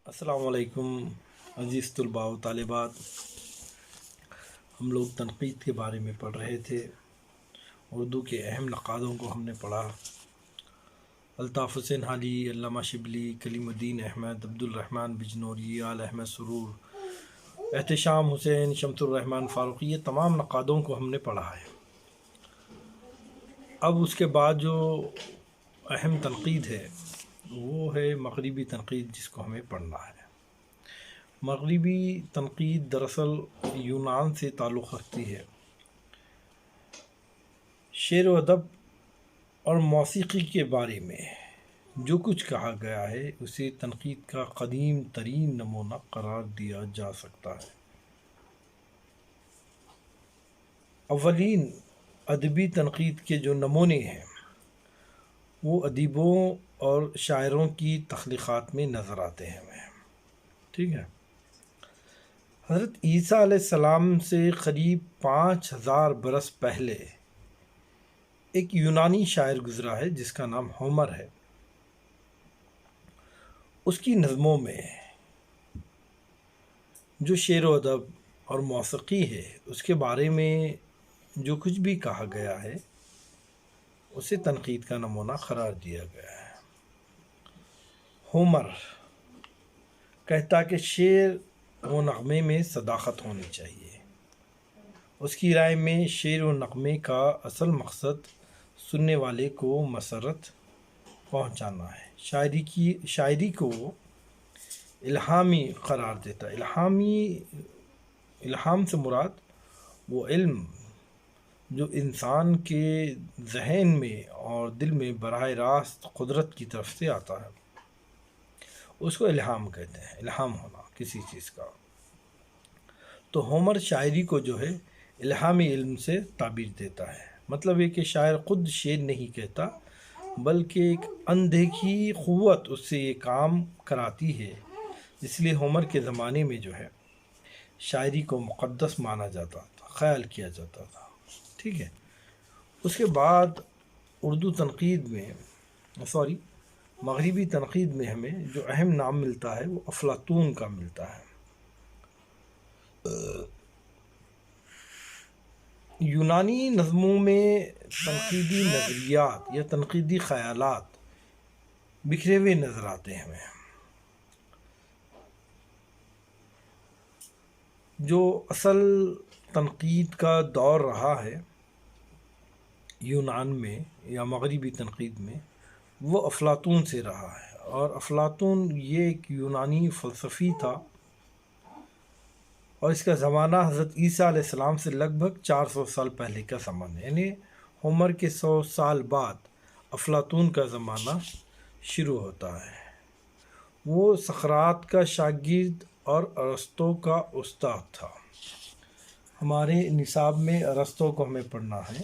السلام علیکم عزیز طلباء و طالبات. ہم لوگ تنقید کے بارے میں پڑھ رہے تھے. اردو کے اہم نقادوں کو ہم نے پڑھا. الطاف حسین حالی، علامہ شبلی، کلیم الدین احمد، عبد الرحمن بجنوری، آل احمد سرور، احتشام حسین، شمس الرحمن فاروقی، یہ تمام نقادوں کو ہم نے پڑھا ہے. اب اس کے بعد جو اہم تنقید ہے وہ ہے مغربی تنقید، جس کو ہمیں پڑھنا ہے. مغربی تنقید دراصل یونان سے تعلق رکھتی ہے. شعر و ادب اور موسیقی کے بارے میں جو کچھ کہا گیا ہے اسے تنقید کا قدیم ترین نمونہ قرار دیا جا سکتا ہے. اولین ادبی تنقید کے جو نمونے ہیں وہ ادیبوں اور شاعروں کی تخلیقات میں نظر آتے ہیں ہمیں. ٹھیک ہے. حضرت عیسیٰ علیہ السلام سے قریب 5000 برس پہلے ایک یونانی شاعر گزرا ہے جس کا نام ہومر ہے. اس کی نظموں میں جو شعر و ادب اور موسیقی ہے اس کے بارے میں جو کچھ بھی کہا گیا ہے اسے تنقید کا نمونہ قرار دیا گیا ہے. ہومر کہتا کہ شعر و نغمے میں صداقت ہونی چاہیے. اس کی رائے میں شعر و نغمے کا اصل مقصد سننے والے کو مسرت پہنچانا ہے. شاعری کو الہامی قرار دیتا. الہام سے مراد وہ علم جو انسان کے ذہن میں اور دل میں براہ راست قدرت کی طرف سے آتا ہے اس کو الہام کہتے ہیں. الہام ہونا کسی چیز کا. تو ہومر شاعری کو جو ہے الہامی علم سے تعبیر دیتا ہے. مطلب یہ کہ شاعر خود شعر نہیں کہتا بلکہ ایک اندیکھی قوت اس سے یہ کام کراتی ہے. اس لیے ہومر کے زمانے میں جو ہے شاعری کو مقدس مانا جاتا تھا، خیال کیا جاتا تھا. ٹھیک ہے. اس کے بعد اردو تنقید میں مغربی تنقید میں ہمیں جو اہم نام ملتا ہے وہ افلاطون کا ملتا ہے. یونانی نظموں میں تنقیدی نظریات یا تنقیدی خیالات بکھرے ہوئے نظر آتے ہیں ہمیں. جو اصل تنقید کا دور رہا ہے یونان میں یا مغربی تنقید میں وہ افلاطون سے رہا ہے. اور افلاطون یہ ایک یونانی فلسفی تھا اور اس کا زمانہ حضرت عیسیٰ علیہ السلام سے لگ بھگ 400 سال پہلے کا زمانہ ہے. یعنی ہومر کے 100 سال بعد افلاطون کا زمانہ شروع ہوتا ہے. وہ سقراط کا شاگرد اور ارسطو کا استاد تھا. ہمارے نصاب میں ارسطو کو ہمیں پڑھنا ہے.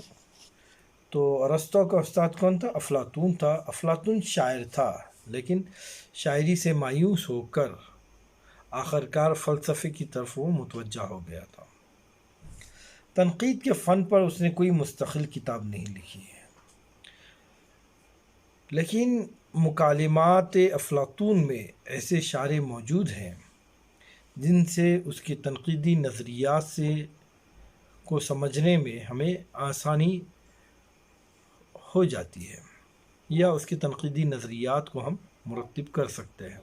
تو ارسطو کا استاد کون تھا؟ افلاطون تھا. افلاطون شاعر تھا لیکن شاعری سے مایوس ہو کر آخرکار فلسفے کی طرف وہ متوجہ ہو گیا تھا. تنقید کے فن پر اس نے کوئی مستقل کتاب نہیں لکھی ہے لیکن مکالمات افلاطون میں ایسے اشارے موجود ہیں جن سے اس کے تنقیدی نظریات کو سمجھنے میں ہمیں آسانی ہو جاتی ہے یا اس کے تنقیدی نظریات کو ہم مرتب کر سکتے ہیں.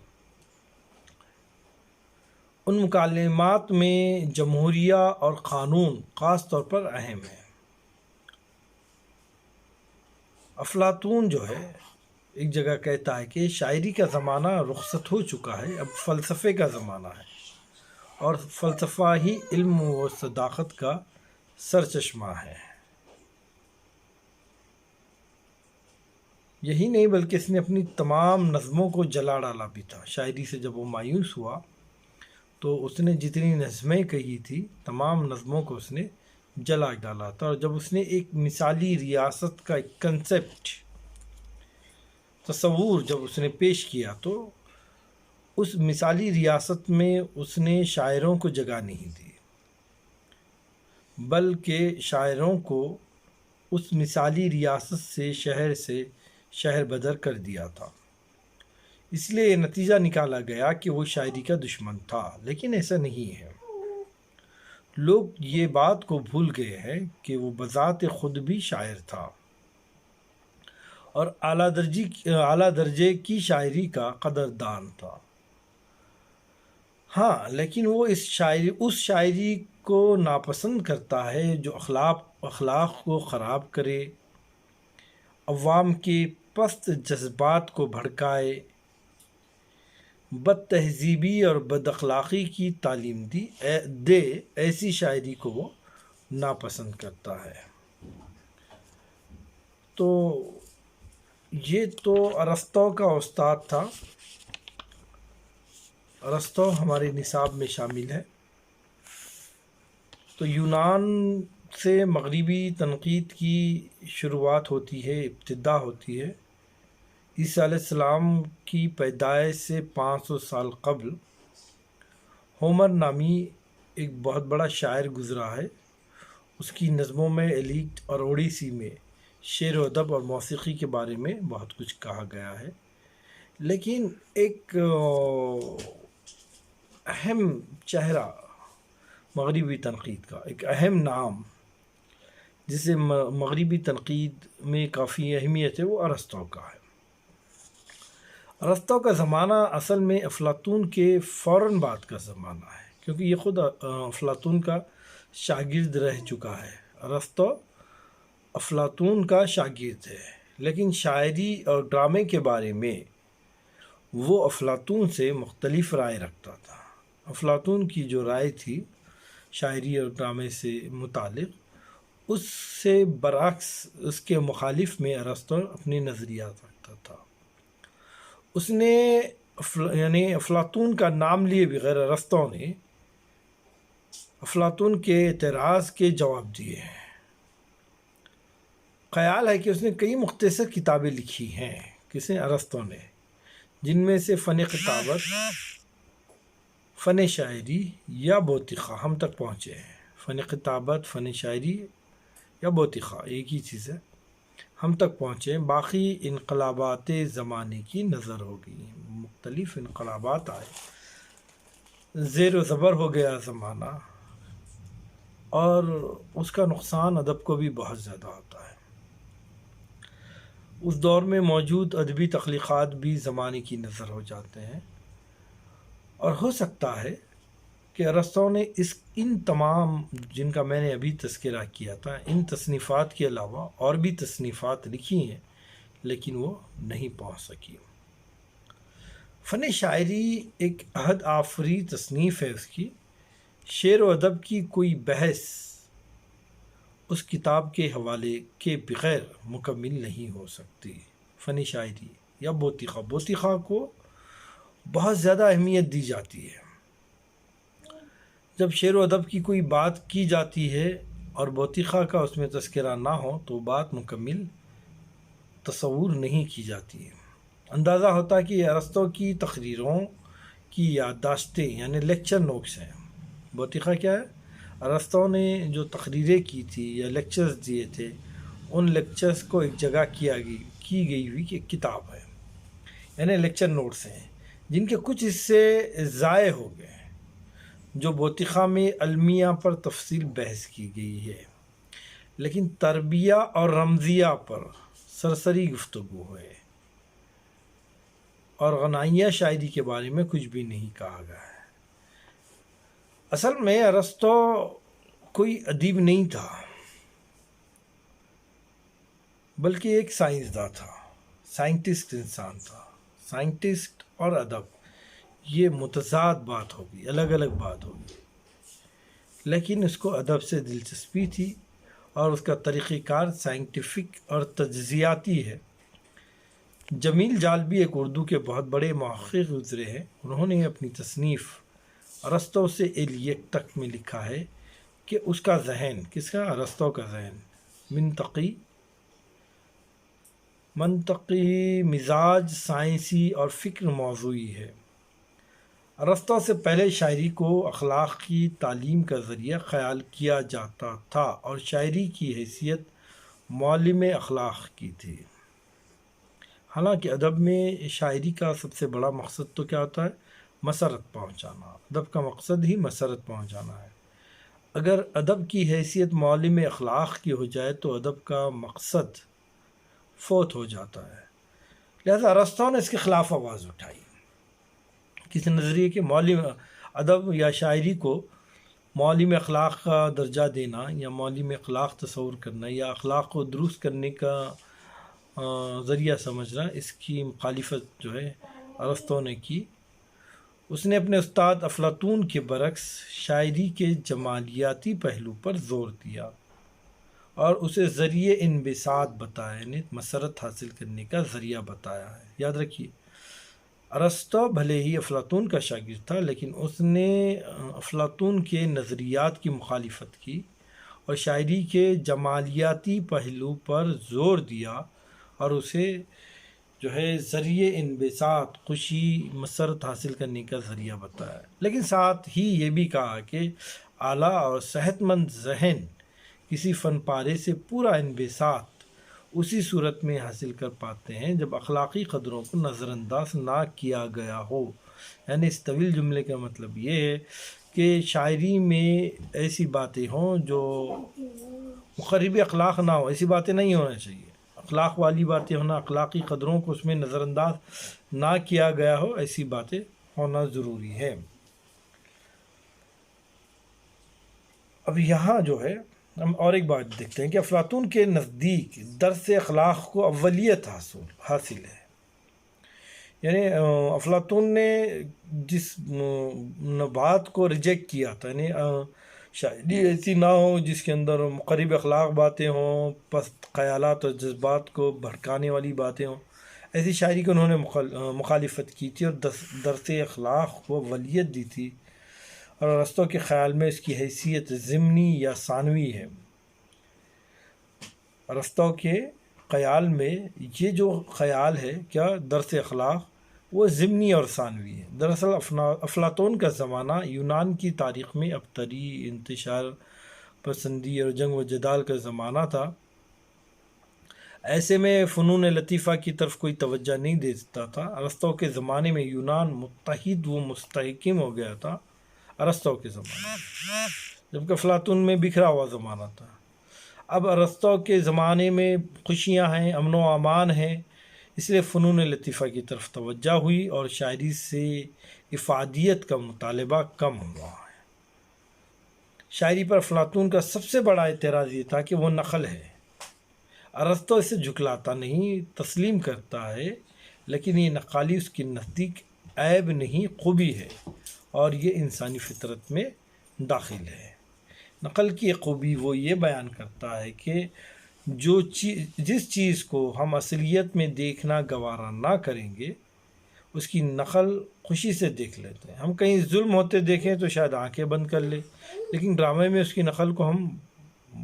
ان مکالمات میں جمہوریہ اور قانون خاص طور پر اہم ہیں. افلاطون جو ہے ایک جگہ کہتا ہے کہ شاعری کا زمانہ رخصت ہو چکا ہے، اب فلسفے کا زمانہ ہے اور فلسفہ ہی علم و صداقت کا سرچشمہ ہے. یہی نہیں بلکہ اس نے اپنی تمام نظموں کو جلا ڈالا بھی تھا. شاعری سے جب وہ مایوس ہوا تو اس نے جتنی نظمیں کہی تھی تمام نظموں کو اس نے جلا ڈالا تھا. اور جب اس نے ایک مثالی ریاست کا ایک کنسیپٹ تصور جب اس نے پیش کیا تو اس مثالی ریاست میں اس نے شاعروں کو جگہ نہیں دی بلکہ شاعروں کو اس مثالی ریاست سے شہر بدر کر دیا تھا. اس لیے یہ نتیجہ نکالا گیا کہ وہ شاعری کا دشمن تھا، لیکن ایسا نہیں ہے۔ لوگ یہ بات کو بھول گئے ہیں کہ وہ بذات خود بھی شاعر تھا اور اعلیٰ درجے کی شاعری کا قدردان تھا۔ ہاں، لیکن وہ اس شاعری کو ناپسند کرتا ہے جو اخلاق کو خراب کرے، عوام کے پست جذبات کو بھڑکائے، بد تہذیبی اور بد اخلاقی کی تعلیم دے، ایسی شاعری کو وہ ناپسند کرتا ہے۔ تو یہ تو ارسطو کا استاد تھا۔ ارسطو ہمارے نصاب میں شامل ہے۔ تو یونان سے مغربی تنقید کی شروعات ہوتی ہے، ابتدا ہوتی ہے۔ عیسیٰ علیہ السلام کی پیدائش سے 500 سال قبل ہومر نامی ایک بہت بڑا شاعر گزرا ہے۔ اس کی نظموں میں ایلیٹ اور اوڈیسی میں شعر و ادب اور موسیقی کے بارے میں بہت کچھ کہا گیا ہے، لیکن ایک اہم چہرہ مغربی تنقید کا، ایک اہم نام جسے مغربی تنقید میں کافی اہمیت ہے، وہ ارسطو کا ہے۔ ارسطو کا زمانہ اصل میں افلاطون کے فوراً بعد کا زمانہ ہے، کیونکہ یہ خود افلاطون کا شاگرد رہ چکا ہے۔ ارسطو افلاطون کا شاگرد ہے، لیکن شاعری اور ڈرامے کے بارے میں وہ افلاطون سے مختلف رائے رکھتا تھا۔ افلاطون کی جو رائے تھی شاعری اور ڈرامے سے متعلق، اس سے برعکس، اس کے مخالف میں ارسطو اپنے نظریات رکھتا تھا۔ اس نے یعنی افلاطون کا نام لیے بغیر ارسطو نے افلاطون کے اعتراض کے جواب دیے ہیں۔ خیال ہے کہ اس نے کئی مختصر کتابیں لکھی ہیں، کسے؟ ارسطو نے، جن میں سے فن خطابت، فن شاعری یا بوتیقہ ہم تک پہنچے ہیں۔ فن خطابت، فن شاعری یا بوتیقہ ایک ہی چیز ہے، ہم تک پہنچے ہیں۔ باقی انقلابات زمانے کی نظر ہو گئی، مختلف انقلابات آئے، زیر و زبر ہو گیا زمانہ، اور اس کا نقصان ادب کو بھی بہت زیادہ ہوتا ہے۔ اس دور میں موجود ادبی تخلیقات بھی زمانے کی نظر ہو جاتے ہیں، اور ہو سکتا ہے کہ ارسطو نے ان تمام جن کا میں نے ابھی تذکرہ کیا تھا، ان تصنیفات کے علاوہ اور بھی تصنیفات لکھی ہیں، لیکن وہ نہیں پہنچ سکی۔ فن شاعری ایک عہد آفری تصنیف ہے۔ اس کی شعر و ادب کی کوئی بحث اس کتاب کے حوالے کے بغیر مکمل نہیں ہو سکتی۔ فن شاعری یا بوتیقہ کو بہت زیادہ اہمیت دی جاتی ہے۔ جب شعر و ادب کی کوئی بات کی جاتی ہے اور بوتیقہ کا اس میں تذکرہ نہ ہو تو بات مکمل تصور نہیں کی جاتی ہے۔ اندازہ ہوتا ہے کہ ارسطو کی تقریروں کی یادداشتیں یعنی لیکچر نوٹس ہیں۔ بوتیقہ کیا ہے؟ ارسطو نے جو تقریریں کی تھی یا لیکچرز دیے تھے، ان لیکچرز کو ایک جگہ کی گئی ہوئی ایک کتاب ہے، یعنی لیکچر نوٹس ہیں، جن کے کچھ حصے ضائع ہو گئے، جو بوتیقہ میں المیہ پر تفصیل بحث کی گئی ہے، لیکن تربیہ اور رمزیہ پر سرسری گفتگو ہے، اور غنائیہ شاعری کے بارے میں کچھ بھی نہیں کہا گیا ہے۔ اصل میں ارسطو کوئی ادیب نہیں تھا، بلکہ ایک سائنسداں تھا، سائنٹسٹ انسان تھا۔ سائنٹسٹ اور ادب یہ متضاد بات ہوگی، الگ الگ بات ہوگی، لیکن اس کو ادب سے دلچسپی تھی، اور اس کا طریقہ کار سائنٹیفک اور تجزیاتی ہے۔ جمیل جالبی ایک اردو کے بہت بڑے محقق گزرے ہیں۔ انہوں نے اپنی تصنیف ارسطو سے ایلیٹ تک میں لکھا ہے کہ اس کا ذہن، کس کا؟ ارسطو کا ذہن منطقی مزاج، سائنسی اور فکر موضوعی ہے۔ ارسطو سے پہلے شاعری کو اخلاق کی تعلیم کا ذریعہ خیال کیا جاتا تھا، اور شاعری کی حیثیت معلم اخلاق کی تھی۔ حالانکہ ادب میں شاعری کا سب سے بڑا مقصد تو کیا ہوتا ہے؟ مسرت پہنچانا۔ ادب کا مقصد ہی مسرت پہنچانا ہے۔ اگر ادب کی حیثیت معلم اخلاق کی ہو جائے تو ادب کا مقصد فوت ہو جاتا ہے۔ لہذا ارسطو نے اس کے خلاف آواز اٹھائی، کسی نظریے کے معلم ادب یا شاعری کو معلم اخلاق کا درجہ دینا یا معلم اخلاق تصور کرنا یا اخلاق کو درست کرنے کا ذریعہ سمجھنا، اس کی مخالفت جو ہے ارسطو نے کی۔ اس نے اپنے استاد افلاطون کے برعکس شاعری کے جمالیاتی پہلو پر زور دیا اور اسے ذریعہ انبساط بتایا، یعنی مسرت حاصل کرنے کا ذریعہ بتایا ہے۔ یاد رکھیے، ارسطو بھلے ہی افلاطون کا شاگرد تھا، لیکن اس نے افلاطون کے نظریات کی مخالفت کی اور شاعری کے جمالیاتی پہلو پر زور دیا اور اسے جو ہے ذریعہ انبساط، خوشی، مسرت حاصل کرنے کا ذریعہ بتایا، لیکن ساتھ ہی یہ بھی کہا کہ اعلیٰ اور صحت مند ذہن کسی فن پارے سے پورا انبساط اسی صورت میں حاصل کر پاتے ہیں جب اخلاقی قدروں کو نظر انداز نہ کیا گیا ہو۔ یعنی اس طویل جملے کا مطلب یہ ہے کہ شاعری میں ایسی باتیں ہوں جو مخرب اخلاق نہ ہو، ایسی باتیں نہیں ہونا چاہیے۔ اخلاق والی باتیں ہونا، اخلاقی قدروں کو اس میں نظر انداز نہ کیا گیا ہو، ایسی باتیں ہونا ضروری ہے۔ اب یہاں جو ہے ہم اور ایک بات دیکھتے ہیں کہ افلاطون کے نزدیک درس اخلاق کو اولیت حاصل ہے۔ یعنی افلاطون نے جس بات کو ریجیکٹ کیا تھا، یعنی شاعری ایسی نہ ہو جس کے اندر مقرب اخلاق باتیں ہوں، پست خیالات اور جذبات کو بھڑکانے والی باتیں ہوں، ایسی شاعری کو انہوں نے مخالفت کی تھی اور درس اخلاق کو اولیت دی تھی، اور ارسطو کے خیال میں اس کی حیثیت ضمنی یا ثانوی ہے۔ ارسطو کے خیال میں یہ جو خیال ہے کیا درس اخلاق، وہ ضمنی اور ثانوی ہے۔ دراصل افلاطون کا زمانہ یونان کی تاریخ میں ابتری، انتشار پسندی اور جنگ و جدال کا زمانہ تھا۔ ایسے میں فنون لطیفہ کی طرف کوئی توجہ نہیں دیتا تھا۔ ارسطو کے زمانے میں یونان متحد و مستحکم ہو گیا تھا، ارسطو کے زمانے میں، جبکہ افلاطون میں بکھرا ہوا زمانہ تھا۔ اب ارسطو کے زمانے میں خوشیاں ہیں، امن و امان ہیں، اس لیے فنون لطیفہ کی طرف توجہ ہوئی اور شاعری سے افادیت کا مطالبہ کم ہوا ہے۔ شاعری پر افلاطون کا سب سے بڑا اعتراض یہ تھا کہ وہ نقل ہے۔ ارسطو اسے جھٹلاتا نہیں، تسلیم کرتا ہے، لیکن یہ نقالی اس کے نزدیک عیب نہیں، خوبی ہے، اور یہ انسانی فطرت میں داخل ہے۔ نقل کی خوبی وہ یہ بیان کرتا ہے کہ جس چیز کو ہم اصلیت میں دیکھنا گوارا نہ کریں گے، اس کی نقل خوشی سے دیکھ لیتے ہیں۔ ہم کہیں ظلم ہوتے دیکھیں تو شاید آنکھیں بند کر لیں، لیکن ڈرامے میں اس کی نقل کو ہم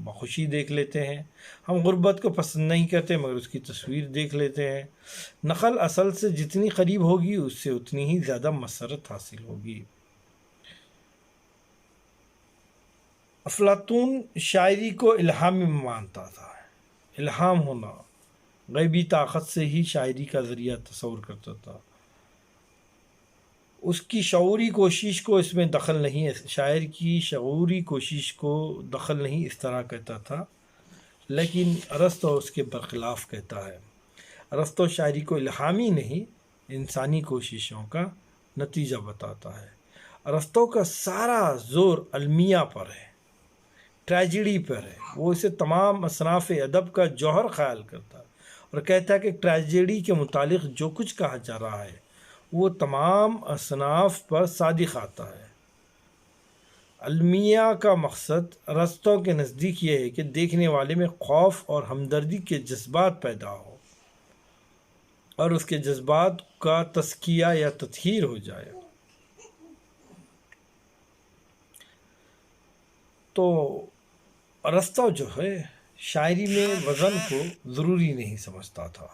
بخوشی دیکھ لیتے ہیں۔ ہم غربت کو پسند نہیں کرتے مگر اس کی تصویر دیکھ لیتے ہیں۔ نقل اصل سے جتنی قریب ہوگی اس سے اتنی ہی زیادہ مسرت حاصل ہوگی۔ افلاطون شاعری کو الہامی مانتا تھا۔ الہام ہونا، غیبی طاقت سے ہی شاعری کا ذریعہ تصور کرتا تھا۔ اس کی شعوری کوشش کو اس میں دخل نہیں، شاعر کی شعوری کوشش کو دخل نہیں اس طرح کہتا تھا، لیکن ارسطو اس کے برخلاف کہتا ہے۔ ارسطو شاعری کو الہامی نہیں، انسانی کوششوں کا نتیجہ بتاتا ہے۔ ارسطو کا سارا زور المیہ پر ہے، ٹریجڈی پر ہے۔ وہ اسے تمام اصناف ادب کا جوہر خیال کرتا ہے اور کہتا ہے کہ ٹریجڈی کے متعلق جو کچھ کہا جا رہا ہے وہ تمام اصناف پر صادق آتا ہے۔ المیہ کا مقصد ارسطو کے نزدیک یہ ہے کہ دیکھنے والے میں خوف اور ہمدردی کے جذبات پیدا ہو اور اس کے جذبات کا تزکیہ یا تطہیر ہو جائے۔ تو ارسطو جو ہے شاعری میں وزن کو ضروری نہیں سمجھتا تھا۔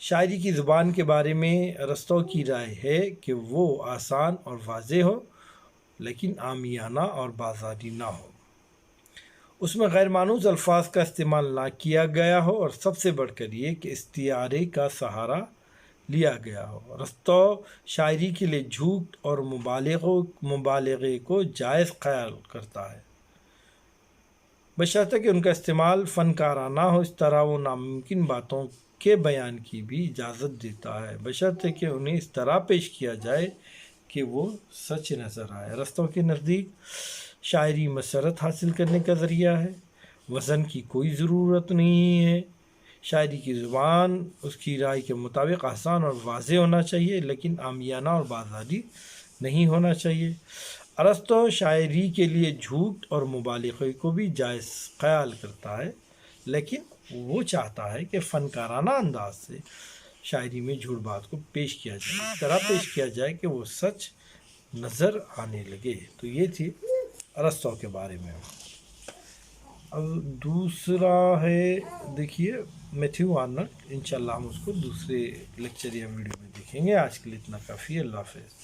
شاعری کی زبان کے بارے میں ارسطو کی رائے ہے کہ وہ آسان اور واضح ہو، لیکن عامیانہ اور بازاری نہ ہو۔ اس میں غیر مانوس الفاظ کا استعمال نہ کیا گیا ہو، اور سب سے بڑھ کر یہ کہ استعارے کا سہارا لیا گیا ہو۔ ارسطو شاعری کے لیے جھوٹ اور مبالغے کو جائز خیال کرتا ہے، بشرطے کہ ان کا استعمال فنکارانہ ہو۔ اس طرح وہ ناممکن باتوں کے بیان کی بھی اجازت دیتا ہے، بشرطے کہ انہیں اس طرح پیش کیا جائے کہ وہ سچ نظر آئے۔ ارسطو کے نزدیک شاعری مسرت حاصل کرنے کا ذریعہ ہے، وزن کی کوئی ضرورت نہیں ہے۔ شاعری کی زبان اس کی رائے کے مطابق آسان اور واضح ہونا چاہیے، لیکن عامیانہ اور بازاری نہیں ہونا چاہیے۔ ارسطو شاعری کے لیے جھوٹ اور مبالغے کو بھی جائز خیال کرتا ہے، لیکن وہ چاہتا ہے کہ فنکارانہ انداز سے شاعری میں جھوٹ بات کو پیش کیا جائے، اس طرح پیش کیا جائے کہ وہ سچ نظر آنے لگے۔ تو یہ تھی ارسطو کے بارے میں۔ اب دوسرا ہے، دیکھیے، میتھیو آرنلڈ۔ انشاءاللہ ہم اس کو دوسرے لیکچر یا ویڈیو میں دیکھیں گے۔ آج کے لیے اتنا کافی ہے۔ اللہ حافظ۔